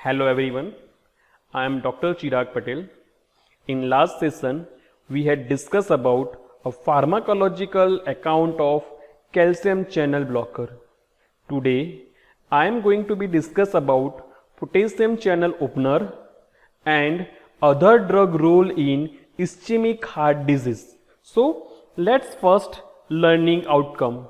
Hello everyone, I am Dr. Chirag Patel. In last session, we had discussed about a pharmacological account of calcium channel blocker. Today, I am going to be discuss about potassium channel opener and other drug role in ischemic heart disease. So, let's first learning outcome.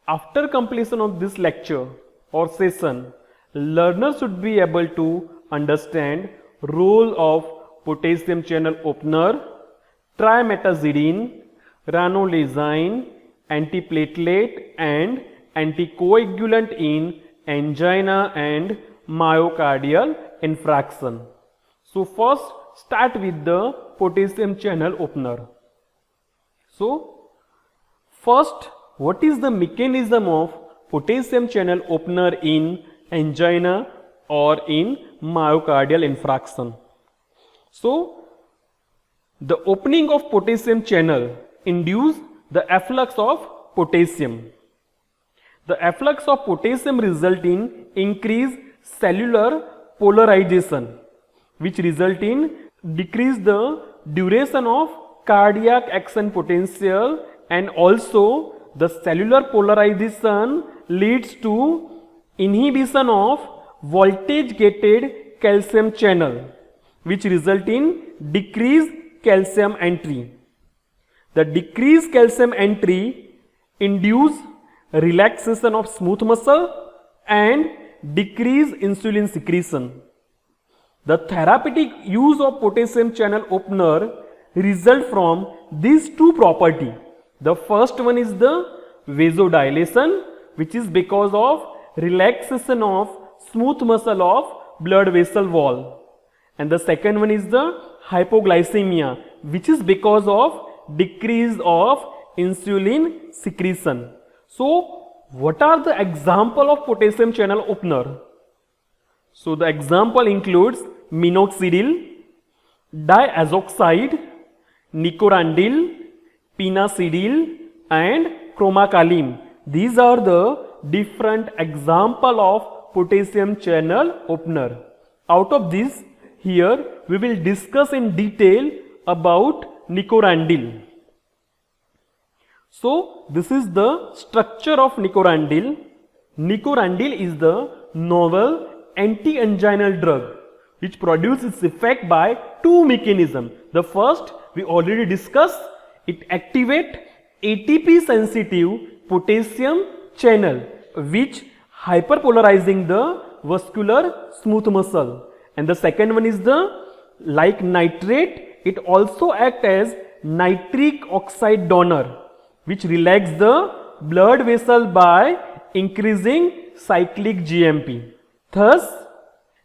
After completion of this lecture or session, learners should be able to understand role of potassium channel opener, trimetazidine, ranolazine, antiplatelet and anticoagulant in angina and myocardial infarction. So first start with the potassium channel opener. So first, what is the mechanism of potassium channel opener in angina or in myocardial infarction? So the opening of potassium channel induce the efflux of potassium. The efflux of potassium result in increased cellular polarization, which result in decrease the duration of cardiac action potential, and also the cellular polarization leads to inhibition of voltage gated calcium channel, which result in decreased calcium entry. The decreased calcium entry induce relaxation of smooth muscle and decrease insulin secretion. The therapeutic use of potassium channel opener result from these two properties. The first one is the vasodilation, which is because of relaxation of smooth muscle of blood vessel wall, and the second one is the hypoglycemia, which is because of decrease of insulin secretion. So what are the example of potassium channel opener? So the example includes minoxidil, diazoxide, nicorandil, pinacidil and chromacalin. These are the different example of potassium channel opener. Out of this, here we will discuss in detail about nicorandil. So this is the structure of nicorandil. Nicorandil is the novel anti-anginal drug which produces effect by two mechanisms. The first we already discussed, it activates ATP sensitive potassium channel which hyperpolarizing the vascular smooth muscle, and the second one is the like nitrate, it also acts as nitric oxide donor which relax the blood vessel by increasing cyclic GMP. Thus,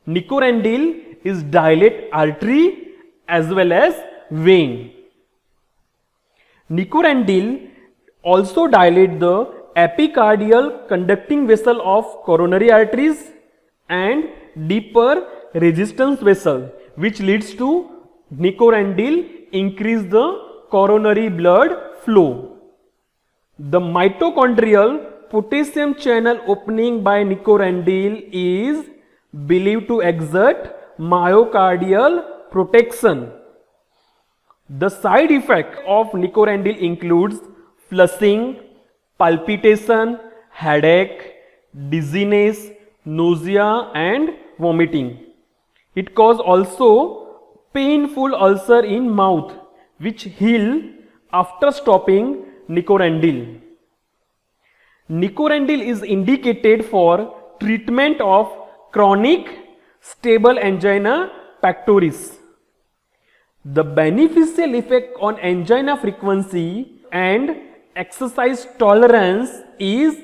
nicorandil is dilate artery as well as vein. Nicorandil also dilate the epicardial conducting vessel of coronary arteries and deeper resistance vessel, which leads to nicorandil increase the coronary blood flow. The mitochondrial potassium channel opening by nicorandil is believed to exert myocardial protection. The side effect of nicorandil includes flushing, palpitation, headache, dizziness, nausea and vomiting. It causes also painful ulcer in mouth which heal after stopping nicorandil. Nicorandil is indicated for treatment of chronic stable angina pectoris. The beneficial effect on angina frequency and exercise tolerance is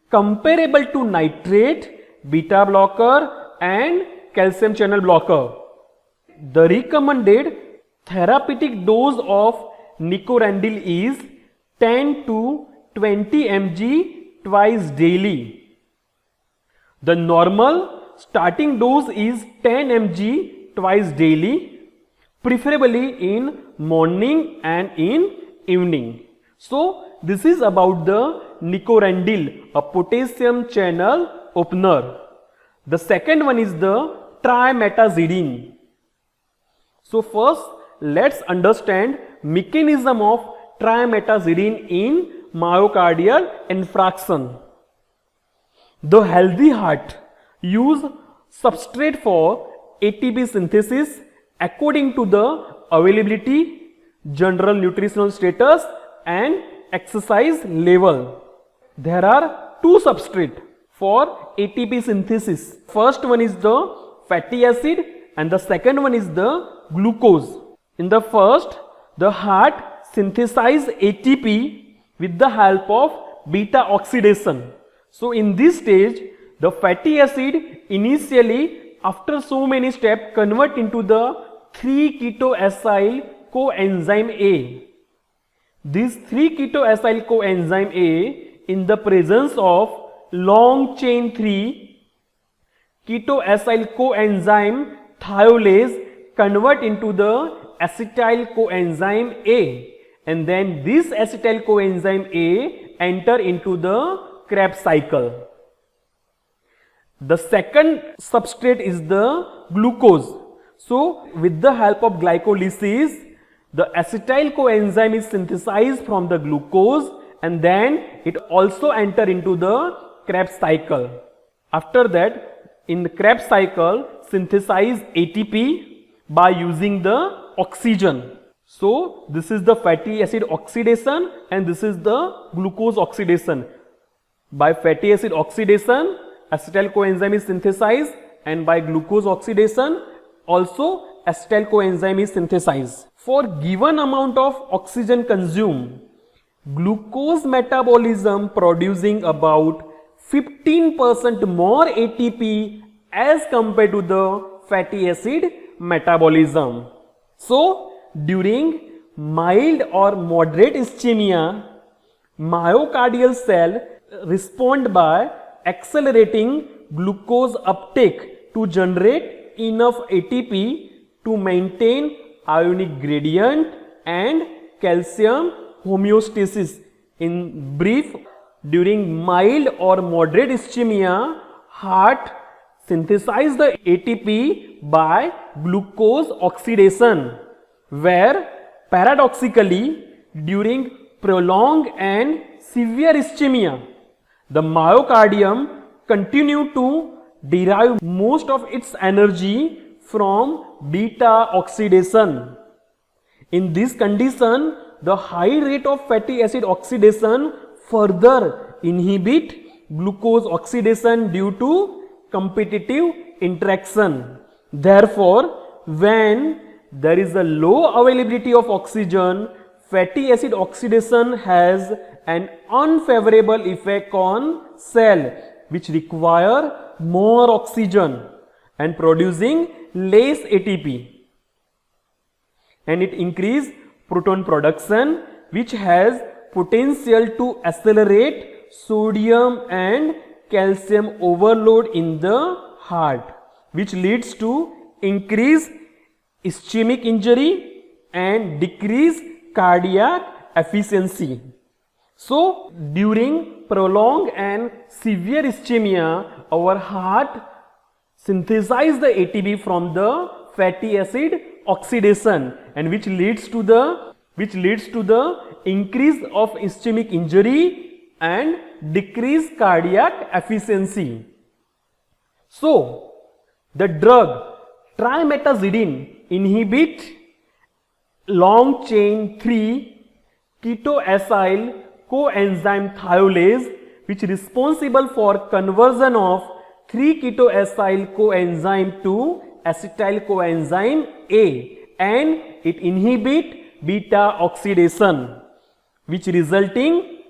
comparable to nitrate, beta blocker and calcium channel blocker. The recommended therapeutic dose of nicorandil is 10 to 20 mg twice daily. The normal starting dose is 10 mg twice daily, preferably in morning and in evening. So this is about the nicorandil, a potassium channel opener. The second one is the trimetazidine. So first, let's understand mechanism of trimetazidine in myocardial infarction. The healthy heart use substrate for ATP synthesis according to the availability, general nutritional status and exercise level. There are two substrates for ATP synthesis. First one is the fatty acid and the second one is the glucose. In the first, the heart synthesizes ATP with the help of beta oxidation. So in this stage, the fatty acid initially after so many steps convert into the 3-ketoacyl coenzyme A. This 3-ketoacyl coenzyme A in the presence of long chain 3-ketoacyl coenzyme thiolase convert into the acetyl coenzyme A, and then this acetyl coenzyme A enter into the Krebs cycle. The second substrate is the glucose. So with the help of glycolysis, the acetyl coenzyme is synthesized from the glucose and then it also enter into the Krebs cycle. After that, in the Krebs cycle, synthesize ATP by using the oxygen. So this is the fatty acid oxidation and this is the glucose oxidation. By fatty acid oxidation, acetyl coenzyme is synthesized, and by glucose oxidation also acetyl coenzyme is synthesized. For given amount of oxygen consumed, glucose metabolism producing about 15% more ATP as compared to the fatty acid metabolism. So during mild or moderate ischemia, myocardial cell respond by accelerating glucose uptake to generate enough ATP to maintain ionic gradient and calcium homeostasis. In brief, during mild or moderate ischemia, heart synthesize the ATP by glucose oxidation, where paradoxically during prolonged and severe ischemia, the myocardium continue to derive most of its energy from beta oxidation. In this condition, the high rate of fatty acid oxidation further inhibit glucose oxidation due to competitive interaction. Therefore, when there is a low availability of oxygen, fatty acid oxidation has an unfavorable effect on cell which require more oxygen and producing less ATP, and it increase proton production which has potential to accelerate sodium and calcium overload in the heart, which leads to increased ischemic injury and decreased cardiac efficiency. So during prolonged and severe ischemia, our heart synthesize the ATP from the fatty acid oxidation, and which leads to the increase of ischemic injury and decreased cardiac efficiency. So the drug trimetazidine inhibit long chain 3-ketoacyl coenzyme thiolase, which is responsible for conversion of 3-ketoacyl coenzyme to acetyl coenzyme A, and it inhibit beta oxidation, which resulting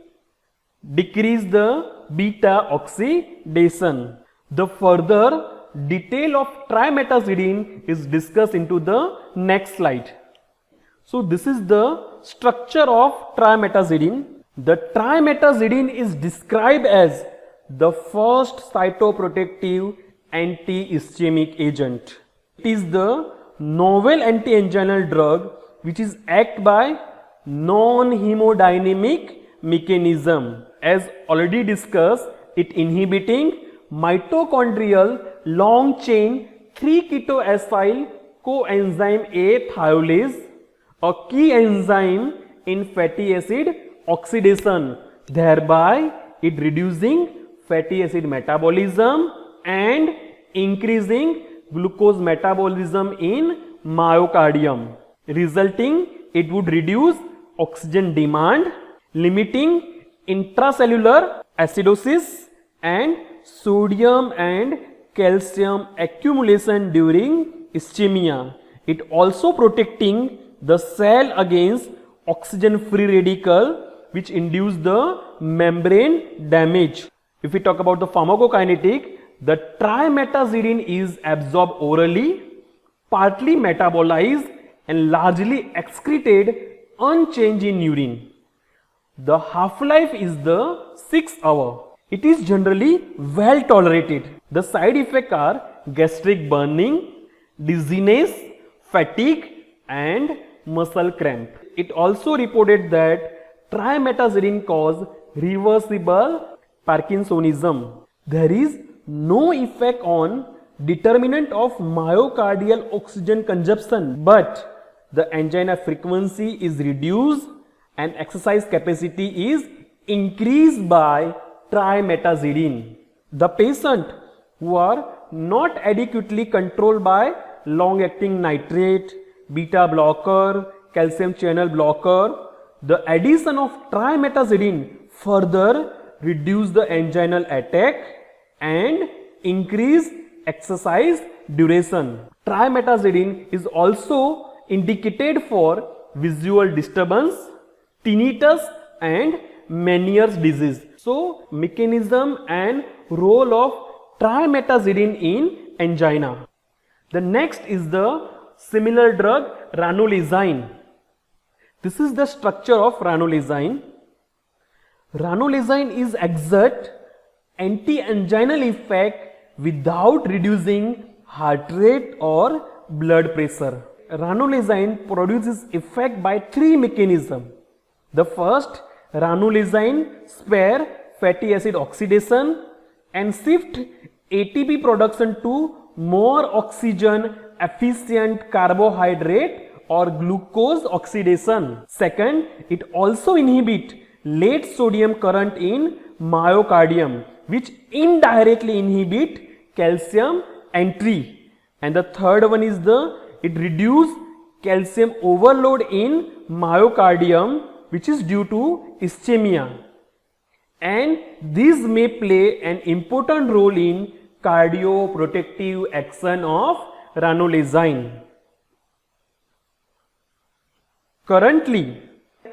decrease the beta oxidation. The further detail of trimetazidine is discussed into the next slide. So this is the structure of trimetazidine. The trimetazidine is described as the first cytoprotective anti-ischemic agent. It is the novel anti-anginal drug which is act by non-hemodynamic mechanism. As already discussed, it inhibiting mitochondrial long chain 3-ketoacyl coenzyme A thiolase, a key enzyme in fatty acid oxidation, thereby it reducing fatty acid metabolism and increasing glucose metabolism in myocardium, resulting it would reduce oxygen demand, limiting intracellular acidosis and sodium and calcium accumulation during ischemia. It also protecting the cell against oxygen free radical which induce the membrane damage. If we talk about the pharmacokinetic, the trimetazidine is absorbed orally, partly metabolized and largely excreted unchanged in urine. The half-life is the 6 hours. It is generally well tolerated. The side effects are gastric burning, dizziness, fatigue and muscle cramp. It also reported that trimetazidine cause reversible Parkinsonism. There is no effect on determinant of myocardial oxygen consumption, but the angina frequency is reduced and exercise capacity is increased by trimetazidine. The patient who are not adequately controlled by long-acting nitrate, beta blocker, calcium channel blocker, the addition of trimetazidine further reduce the anginal attack and increase exercise duration. Trimetazidine is also indicated for visual disturbance, tinnitus and Meniere's disease. So, mechanism and role of trimetazidine in angina. The next is the similar drug ranolazine. This is the structure of ranolazine. Ranolazine is exert anti-anginal effect without reducing heart rate or blood pressure. Ranolazine produces effect by 3 mechanisms. The first, ranolazine spare fatty acid oxidation and shift ATP production to more oxygen efficient carbohydrate or glucose oxidation. Second, it also inhibit late sodium current in myocardium, which indirectly inhibit calcium entry. And the third one is it reduce calcium overload in myocardium, which is due to ischemia. And these may play an important role in cardioprotective action of ranolazine. Currently,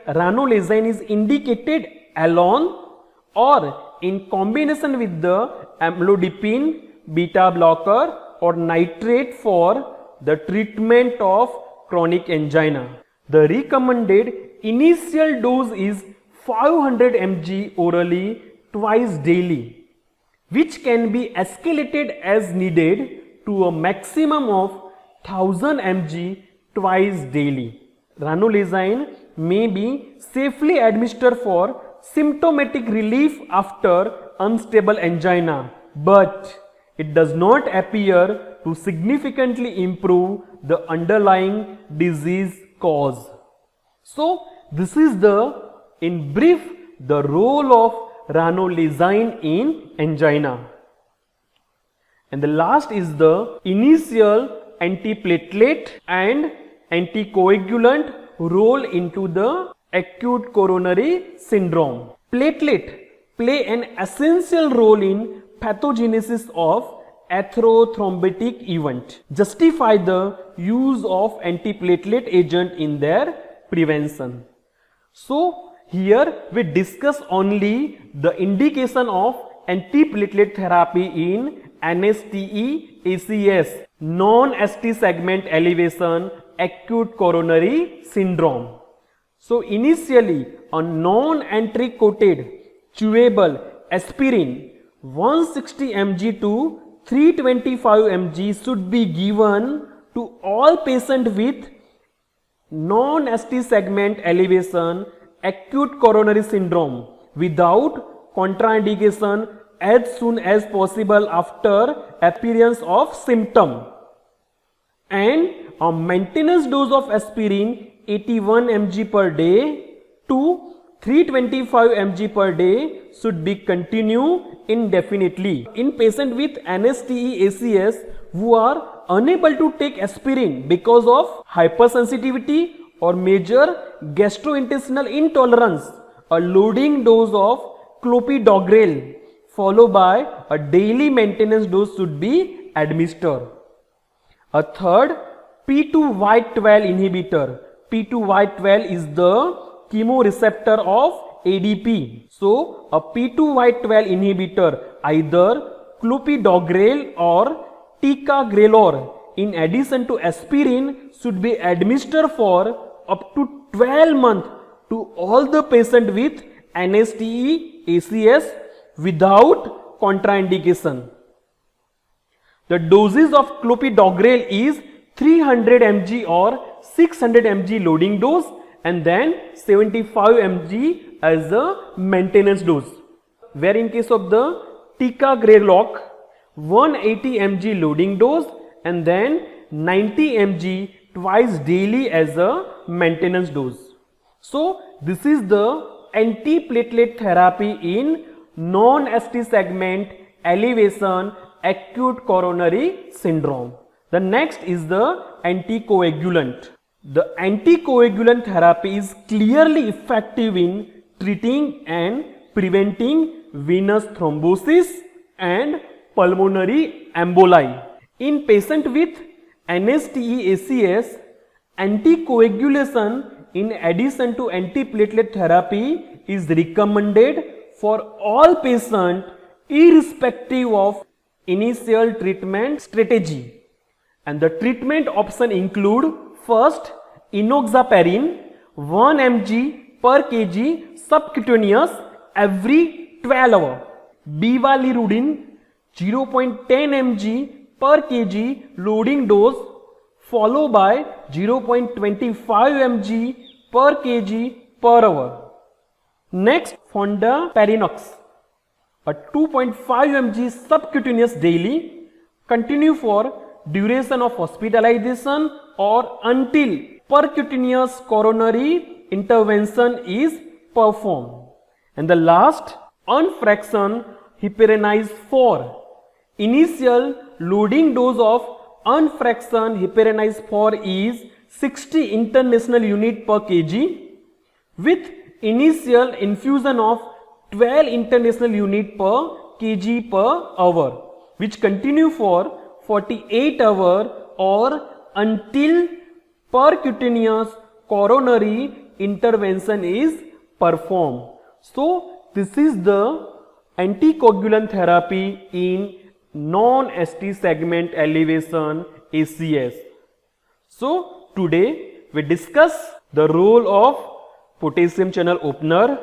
ranolazine is indicated alone or in combination with the amlodipine, beta blocker or nitrate for the treatment of chronic angina. The recommended initial dose is 500 mg orally twice daily, which can be escalated as needed to a maximum of 1000 mg twice daily. Ranolazine may be safely administered for symptomatic relief after unstable angina, but it does not appear to significantly improve the underlying disease cause. So, this is in brief, the role of ranolazine in angina. And the last is the initial antiplatelet and anticoagulant role into the acute coronary syndrome. Platelet play an essential role in pathogenesis of atherothrombotic event, justify the use of antiplatelet agent in their prevention. So, here we discuss only the indication of antiplatelet therapy in NSTE ACS, non-ST segment elevation acute coronary syndrome. So, initially a non-entry coated chewable aspirin 160 mg to 325 mg should be given to all patients with non-ST segment elevation acute coronary syndrome without contraindication as soon as possible after appearance of symptom. and a maintenance dose of aspirin 81 mg per day to 325 mg per day should be continued indefinitely. In patient with NSTE ACS who are unable to take aspirin because of hypersensitivity or major gastrointestinal intolerance, a loading dose of clopidogrel followed by a daily maintenance dose should be administered. A third, P2Y12 inhibitor. P2Y12 is the chemoreceptor of ADP. So, a P2Y12 inhibitor, either clopidogrel or ticagrelor, in addition to aspirin, should be administered for up to 12 months to all the patients with NSTE ACS without contraindication. The doses of clopidogrel is 300 mg or 600 mg loading dose and then 75 mg as a maintenance dose. Where in case of the ticagrelor, 180 mg loading dose and then 90 mg twice daily as a maintenance dose. So this is the antiplatelet therapy in non-ST segment elevation acute coronary syndrome. The next is the anticoagulant. The anticoagulant therapy is clearly effective in treating and preventing venous thrombosis and pulmonary emboli. In patients with NSTE ACS, anticoagulation in addition to antiplatelet therapy is recommended for all patients irrespective of initial treatment strategy. And the treatment option include first enoxaparin 1 mg per kg subcutaneous every 12 hours, bivalirudin 0.10 mg per kg loading dose followed by 0.25 mg per kg per hour. Next, fondaparinux, a 2.5 mg subcutaneous daily, continue for duration of hospitalization or until percutaneous coronary intervention is performed. And the last, unfractionated heparinase 4. Initial loading dose of unfractionated heparinase 4 is 60 international unit per kg with initial infusion of 12 international unit per kg per hour, which continue for 48 hours or until percutaneous coronary intervention is performed. So this is the anticoagulant therapy in non-ST segment elevation ACS. So today we discuss the role of potassium channel opener,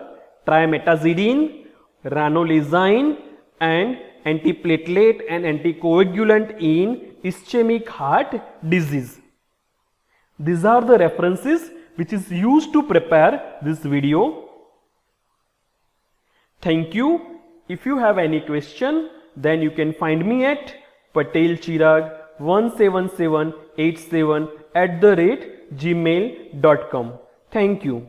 trimetazidine, ranolazine and antiplatelet and anticoagulant in ischemic heart disease. These are the references which is used to prepare this video. Thank you. If you have any question, then you can find me at patelchirag17787 @gmail.com. Thank you.